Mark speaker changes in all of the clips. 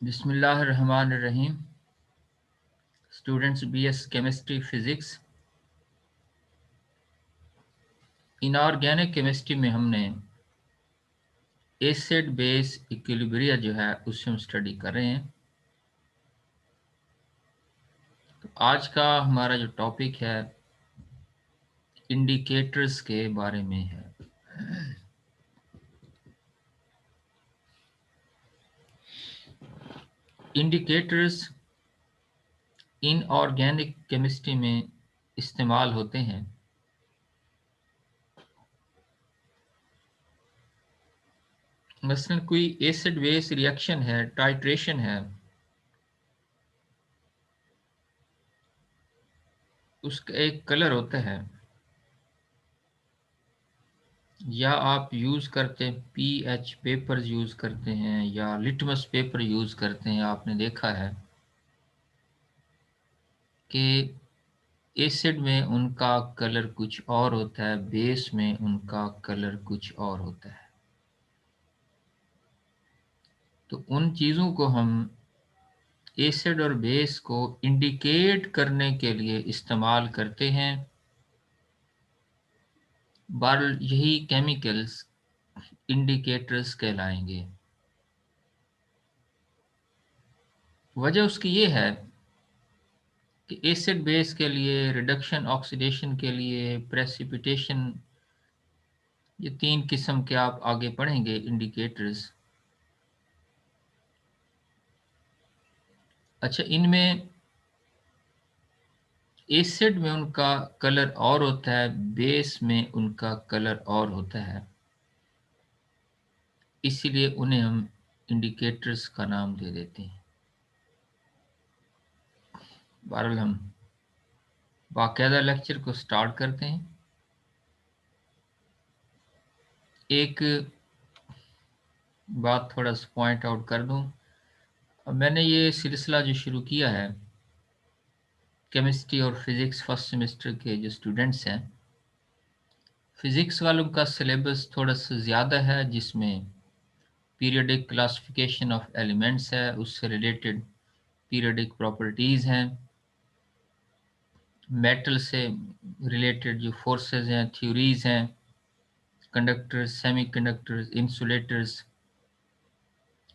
Speaker 1: बिस्मिल्लाहिर्रहमानिर्रहीम। Students BS chemistry physics. Inorganic chemistry में हमने एसिड बेस इक्विलिब्रिया जो है उससे हम स्टडी कर रहे हैं। तो आज का हमारा जो टॉपिक है इंडिकेटर्स के बारे में है। इंडिकेटर्स इनऑर्गेनिक केमिस्ट्री में इस्तेमाल होते हैं। मसलन कोई एसिड बेस रिएक्शन है, टाइट्रेशन है, उसका एक कलर होता है, या आप यूज़ करते हैं पीएच पेपर यूज़ करते हैं या लिटमस पेपर यूज़ करते हैं। आपने देखा है कि एसिड में उनका कलर कुछ और होता है, बेस में उनका कलर कुछ और होता है। तो उन चीज़ों को हम एसिड और बेस को इंडिकेट करने के लिए इस्तेमाल करते हैं। बहरहाल यही केमिकल्स इंडिकेटर्स कहलाएंगे। वजह उसकी ये है कि एसिड बेस के लिए, रिडक्शन ऑक्सीडेशन के लिए, प्रेसिपिटेशन, ये 3 किस्म के आप आगे पढ़ेंगे इंडिकेटर्स। अच्छा, इनमें एसिड में उनका कलर और होता है, बेस में उनका कलर और होता है, इसीलिए उन्हें हम इंडिकेटर्स का नाम दे देते हैं। बहरहाल हम बाकायदा लेक्चर को स्टार्ट करते हैं। एक बात थोड़ा सा पॉइंट आउट कर दूं। मैंने ये सिलसिला जो शुरू किया है, केमिस्ट्री और फिज़िक्स फर्स्ट सेमेस्टर के जो स्टूडेंट्स हैं, फिज़िक्स वालों का सिलेबस थोड़ा सा ज़्यादा है, जिसमें पीरियोडिक क्लासिफिकेशन ऑफ एलिमेंट्स है, उससे रिलेटेड पीरियोडिक प्रॉपर्टीज़ हैं, मेटल से रिलेटेड जो फोर्सेस हैं, थ्योरीज़ हैं, कंडक्टर्स, सेमीकंडक्टर्स, इंसुलेटर्स,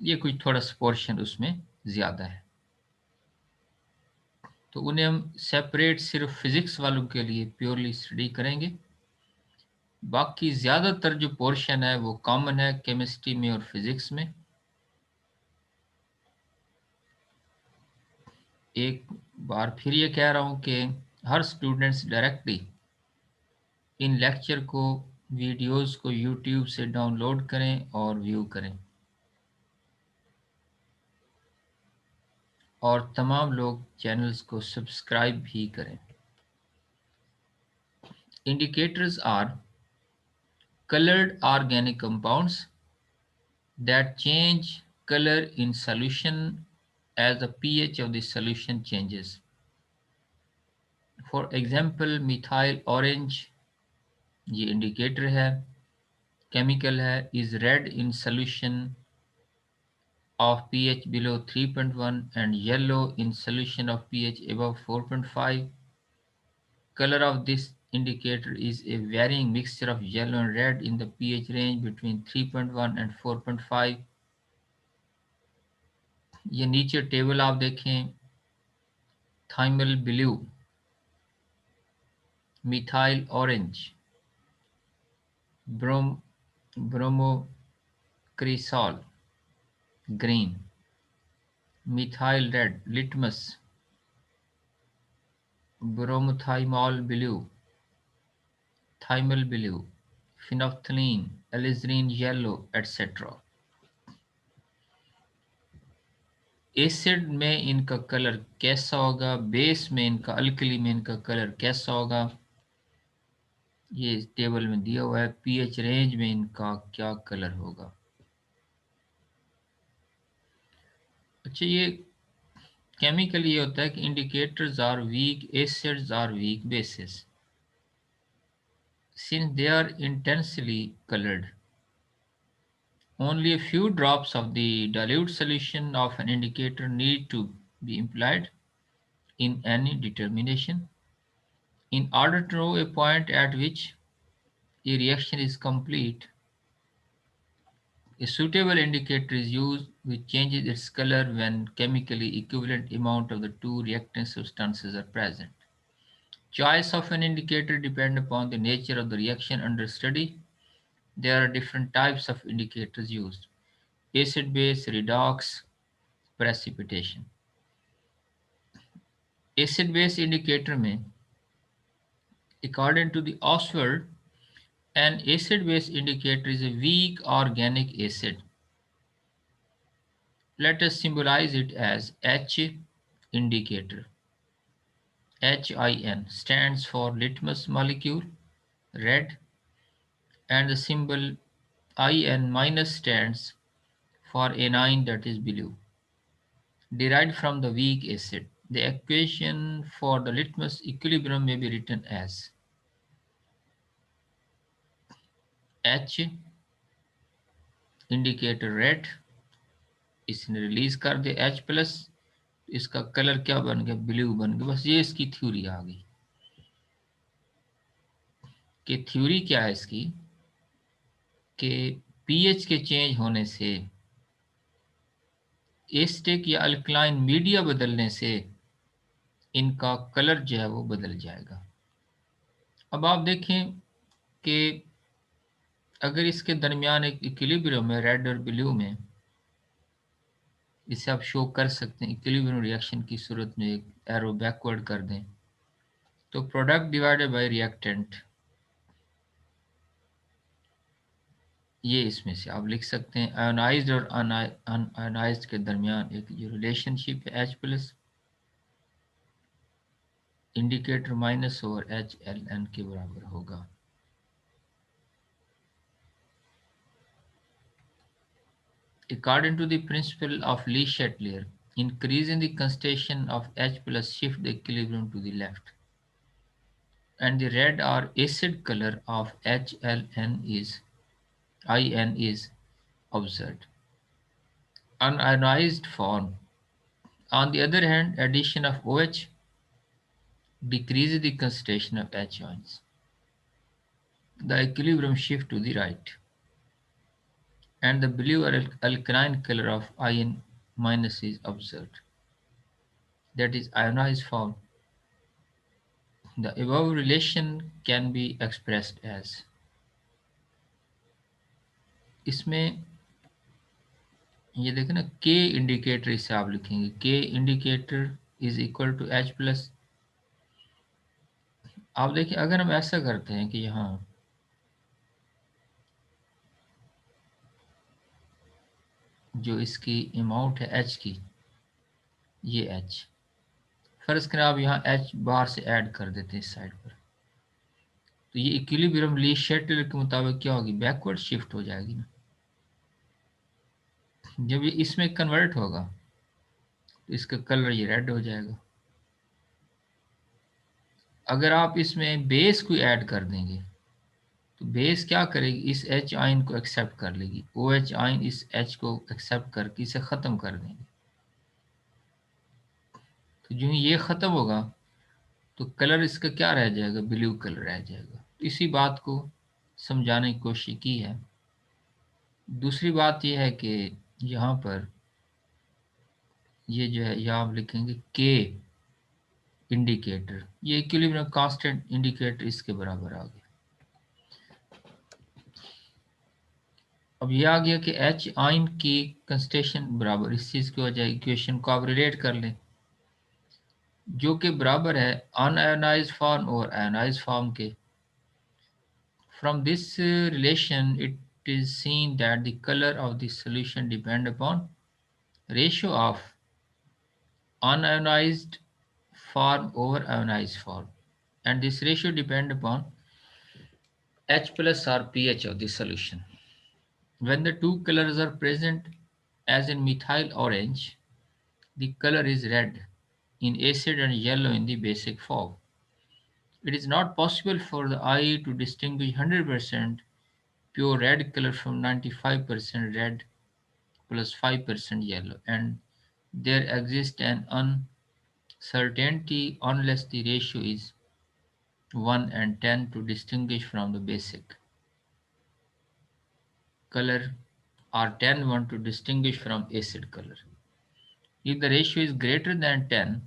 Speaker 1: ये कुछ थोड़ा सा पोर्शन उसमें ज़्यादा है। तो उन्हें हम सेपरेट सिर्फ फिज़िक्स वालों के लिए प्योरली स्टडी करेंगे। बाकी ज़्यादातर जो पोर्शन है वो कॉमन है केमिस्ट्री में और फिज़िक्स में। एक बार फिर ये कह रहा हूँ कि हर स्टूडेंट्स डायरेक्टली इन लेक्चर को, वीडियोस को यूट्यूब से डाउनलोड करें और व्यू करें, और तमाम लोग चैनल्स को सब्सक्राइब भी करें। Indicators are colored organic compounds that change color in solution as the pH of the solution changes. For example, methyl orange, ये इंडिकेटर है, केमिकल है, is red in solution of pH below 3.1 and yellow in solution of pH above 4.5. Color of this indicator is a varying mixture of yellow and red in the pH range between 3.1 and 4.5. ये नीचे table आप देखें, thymol blue, methyl orange, bromocresol green, methyl red, litmus, bromothymol blue, thymol blue, phenolphthalein, alizarin yellow, etcetera. Acid में इनका colour कैसा होगा, base में इनका, अल्कली में इनका कलर कैसा होगा, ये इस टेबल में दिया हुआ है। पीएच रेंज में इनका क्या कलर होगा। अच्छा, ये केमिकल ये होता है कि indicators are weak acids are weak bases since they are intensely colored Only a few drops of the dilute solution of an indicator need to be applied in any determination in order to know a point at which a reaction is complete. A suitable indicator is used which changes its color when chemically equivalent amount of the two reactant substances are present. Choice of an indicator depends upon the nature of the reaction under study. There are different types of indicators used: acid base, redox, precipitation. Acid base indicator में, according to the Oswald, an acid base indicator is a weak organic acid. Let us symbolize it as H indicator. HIN stands for litmus molecule, red, and the symbol IN minus stands for anion, that is blue, derived from the weak acid. The equation for the litmus equilibrium may be written as H indicator red, इसने release कर दिया H plus, इसका colour क्या बन गया, blue बन गया। बस ये इसकी थ्योरी आ गई कि थ्योरी क्या है इसकी कि पीएच के चेंज होने से, एसिडिक या अल्कलाइन मीडिया बदलने से इनका कलर जो है वो बदल जाएगा। अब आप देखें कि अगर इसके दरमियान एक इक्विलिब्रियम है रेड और ब्लू में, इसे आप शो कर सकते हैं इक्विलिब्रियम रिएक्शन की सूरत में, एक एरो बैकवर्ड कर दें तो प्रोडक्ट डिवाइडेड बाय रिएक्टेंट, ये इसमें से आप लिख सकते हैं आयोनाइज्ड और अनआयोनाइज्ड के दरमियान एक जो रिलेशनशिप है H plus indicator minus over HLN के बराबर होगा। According to the principle of Le Chatelier, increasing the concentration of H plus shift the equilibrium to the left, and the red or acid color of HLN is IN is observed. Unionized form, on the other hand, addition of OH decreases the concentration of H ions. The equilibrium shift to the right, and the blue or alkaline color of IN minus is observed. That is ionized form. The above relation can be expressed as, इसमें ये देखें ना, K indicator इसे आप लिखेंगे K indicator is equal to H plus. आप देखिए अगर हम ऐसा करते हैं कि यहाँ जो इसकी अमाउंट है H की, ये H फर्ज करें आप यहाँ H बार से ऐड कर देते हैं इस साइड पर, तो ये इक्विलिब्रियम ली शेटलर के मुताबिक क्या होगी, बैकवर्ड शिफ्ट हो जाएगी ना। जब ये इसमें कन्वर्ट होगा तो इसका कलर ये रेड हो जाएगा। अगर आप इसमें बेस को ऐड कर देंगे तो बेस क्या करेगी, इस H आयन को एक्सेप्ट कर लेगी, OH आयन इस H को एक्सेप्ट करके इसे ख़त्म कर देंगे। तो जो ये ख़त्म होगा तो कलर इसका क्या रह जाएगा, ब्लू कलर रह जाएगा। तो इसी बात को समझाने की कोशिश की है। दूसरी बात यह है कि यहाँ पर ये जो है यहाँ आप लिखेंगे के इंडिकेटर, ये इक्विलिब्रियम कांस्टेंट इंडिकेटर इसके बराबर आ गया। अब ये आ गया कि H आयन की कंसंट्रेशन बराबर, इस चीज़ की वजह इक्वेशन को आप रिलेट कर लें जो कि बराबर है अनआयोनाइज्ड फॉर्म और आयोनाइज्ड फॉर्म के। From this relation, it is seen that the color of the solution depend upon ratio of unionized form over ionized form, and this ratio depend upon H plus or pH of the solution. When the two colors are present, as in methyl orange, the color is red in acid and yellow in the basic form. It is not possible for the eye to distinguish 100% pure red color from 95% red plus 5% yellow, and there exists an uncertainty unless the ratio is 1 and 10 to distinguish from the basic color, or 10 1 to distinguish from acid color. If the ratio is greater than 10,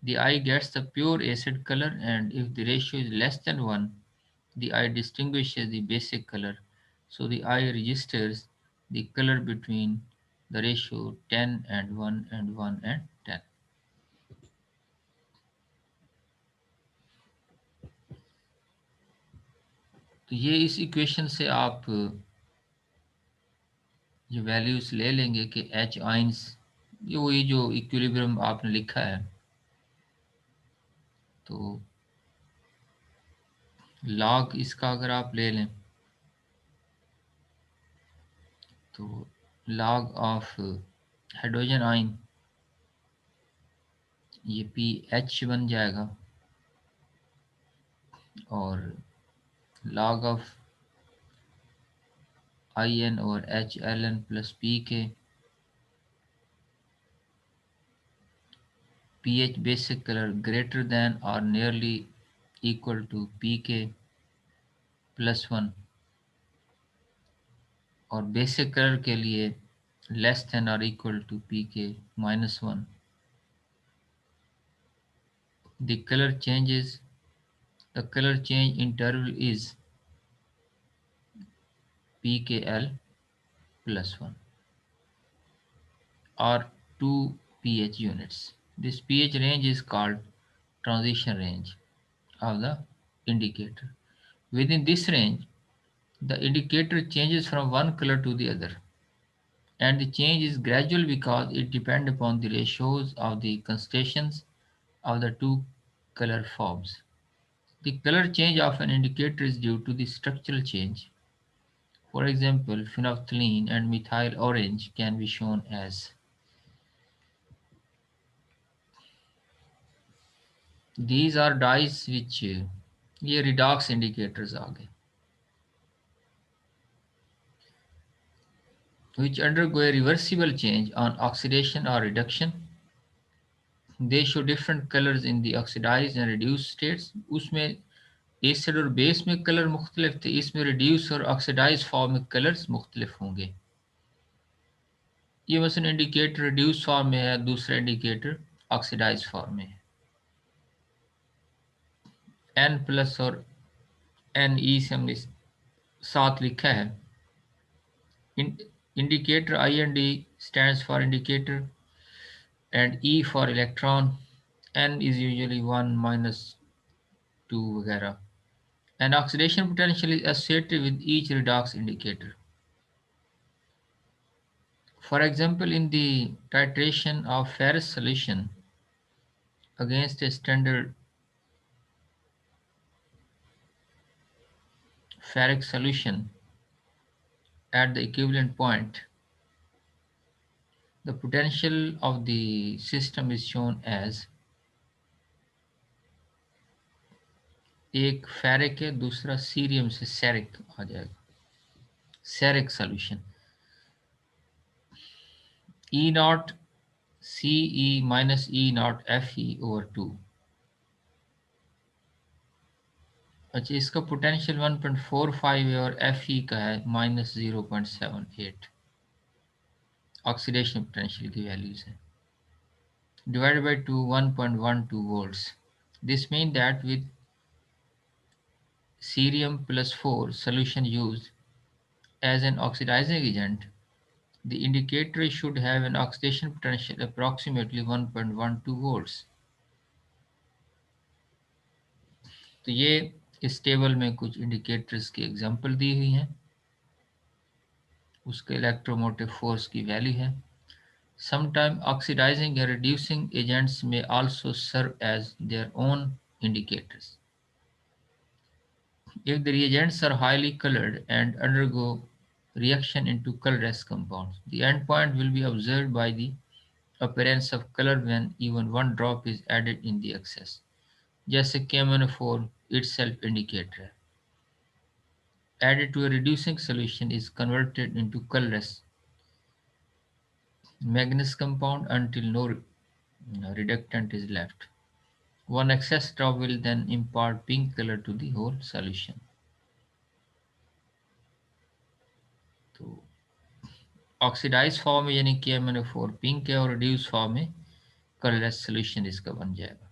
Speaker 1: the eye gets the pure acid color, and if the ratio is less than 1, the eye distinguishes the basic color. So the eye registers the color between the ratio 10 and 1 and 1 and 10. तो ये इस equation से आप ये values ले लेंगे कि H ions, ये वही जो इक्विलिब्रियम आपने लिखा है, तो लॉग इसका अगर आप ले लें तो लॉग ऑफ हाइड्रोजन आयन ये पी एच बन जाएगा, और log ऑफ आई एन और H L N plus P K, P H basic colour greater than और nearly equal to P K plus one, और बेसिक कलर के लिए less than और equal to P K minus one. The color changes, the color change interval is pKl plus 1 or 2 pH units. This pH range is called transition range of the indicator. Within this range, the indicator changes from one color to the other, and the change is gradual because it depends upon the ratios of the concentrations of the two color forms. The color change of an indicator is due to the structural change. For example, phenolphthalein and methyl orange can be shown as. These are dyes which ये redox indicators आ गए, which undergo a reversible change on oxidation or reduction. They show different colors in the oxidized and reduced states. उसमें acid और base में colour मुख्तलिफ थे, इसमें reduce और oxidise form में कलर्स मुख्तलिफ होंगे. ये मसलन इंडिकेटर रिड्यूस फॉर्म में है, दूसरा इंडिकेटर ऑक्सीडाइज फॉर्म में है. एन प्लस और एन ई से हमने साथ लिखा है. Indicator IND stands for indicator and E for electron. N is usually 1 minus 2 वगैरह. And oxidation potential is associated with each redox indicator. For example, in the titration of ferrous solution against a standard ferric solution at the equivalent point, the potential of the system is shown as एक ferric है, दूसरा cerium से ceric आ जाएगा, ceric solution. E naught Ce minus E naught Fe over 2. अच्छा, इसका potential 1.45 है और Fe का है माइनस 0.78. ऑक्सीडेशन पोटेंशियल की वैल्यूज है. Divided by 2, 1.12 volts. This means that with cerium plus 4 solution used as an oxidizing agent, the indicator should have an oxidation potential approximately 1.12 volts. तो ये इस टेबल में कुछ इंडिकेटर्स की एग्जांपल दी हुई हैं, उसके इलेक्ट्रोमोटिव फोर्स की वैल्यू है. Sometimes oxidizing and reducing agents may also serve as their own indicators. If the reagents are highly colored and undergo reaction into colorless compounds, the endpoint will be observed by the appearance of color when even one drop is added in the excess. जैसे KMnO4 itself indicator है. added to a reducing solution is converted into colorless manganese compound until no reductant is left. One excess drop will then impart pink color to the whole solution. तो oxidise form में यानी कि MnO4 pink है और reduce form में colourless solution इसका बन जाएगा।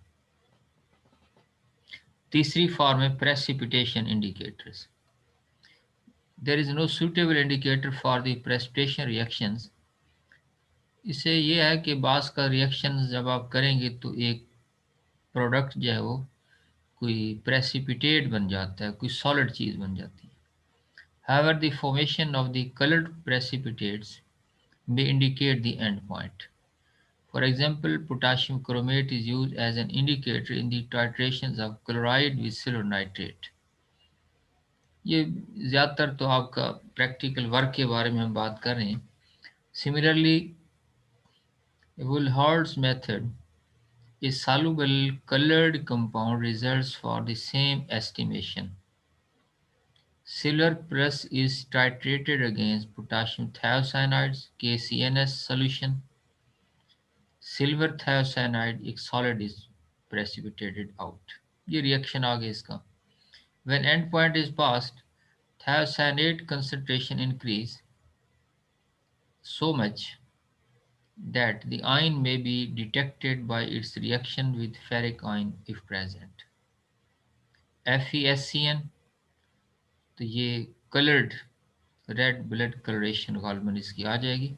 Speaker 1: तीसरी फॉर्म है precipitation indicators. There is no suitable indicator for the precipitation reactions. इससे ये है कि बास का रिएक्शन जब आप करेंगे तो एक प्रोडक्ट जो है वो कोई प्रेसिपिटेट बन जाता है, कोई सॉलिड चीज़ बन जाती है। However, the formation of the colored precipitates may indicate the end point. For example, potassium chromate is used as an indicator in the titrations of chloride with silver nitrate. ये ज़्यादातर तो आपका प्रैक्टिकल वर्क के बारे में हम बात कर रहे हैं। Similarly, Wohlhard's method is soluble colored compound results for the same estimation. Silver plus is titrated against potassium thiocyanide KCNS solution. Silver thiocyanide एक सॉलिड इज प्रेसिपिटेटेड आउट। ये रिएक्शन आ गया इसका। When and point is passed, thiocyanate concentration increase so much that the ion may be detected by its reaction with ferric ion if present. FeSCN, तो ये coloured red blood colouration गॉल्मन इसकी आ जाएगी।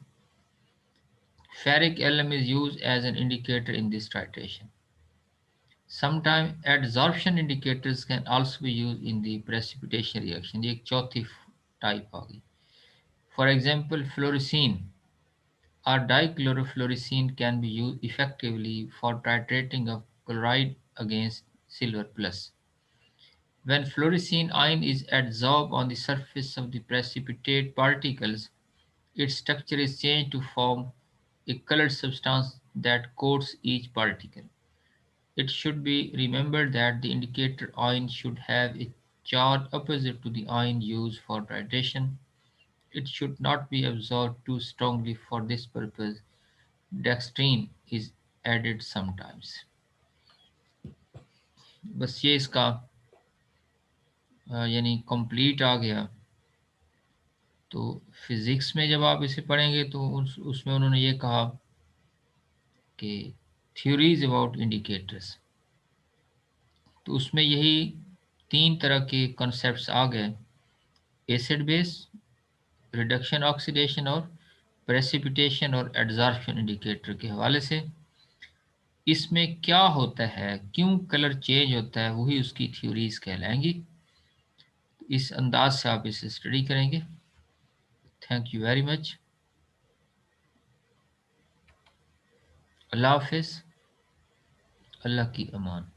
Speaker 1: Ferric alum is used as an indicator in this titration. Sometimes adsorption indicators can also be used in the precipitation reaction. ये एक चौथी type आ गई। For example, fluorescein or dichlorofluorescein can be used effectively for titrating of chloride against silver plus. When fluorescein ion is adsorbed on the surface of the precipitate particles, its structure is changed to form a colored substance that coats each particle. It should be remembered that the indicator ion should have a charge opposite to the ion used for titration. It should not be absorbed too strongly. For this purpose, dextrine is added sometimes. बस ये इसका यानी complete आ गया। तो physics में जब आप इसे पढ़ेंगे तो उसमें उन्होंने ये कहा कि थ्योरीज अबाउट इंडिकेटर्स, तो उसमें यही 3 तरह के कॉन्सेप्ट्स आ गए, एसिड बेस, रिडक्शन ऑक्सीडेशन और प्रेसिपिटेशन और एडजॉर्प्शन इंडिकेटर के हवाले से। इसमें क्या होता है, क्यों कलर चेंज होता है, वही उसकी थ्योरीज कहलाएंगी। इस अंदाज से आप इसे स्टडी करेंगे। Thank you very much. Allah हाफिज़। अल्लाह की अमान।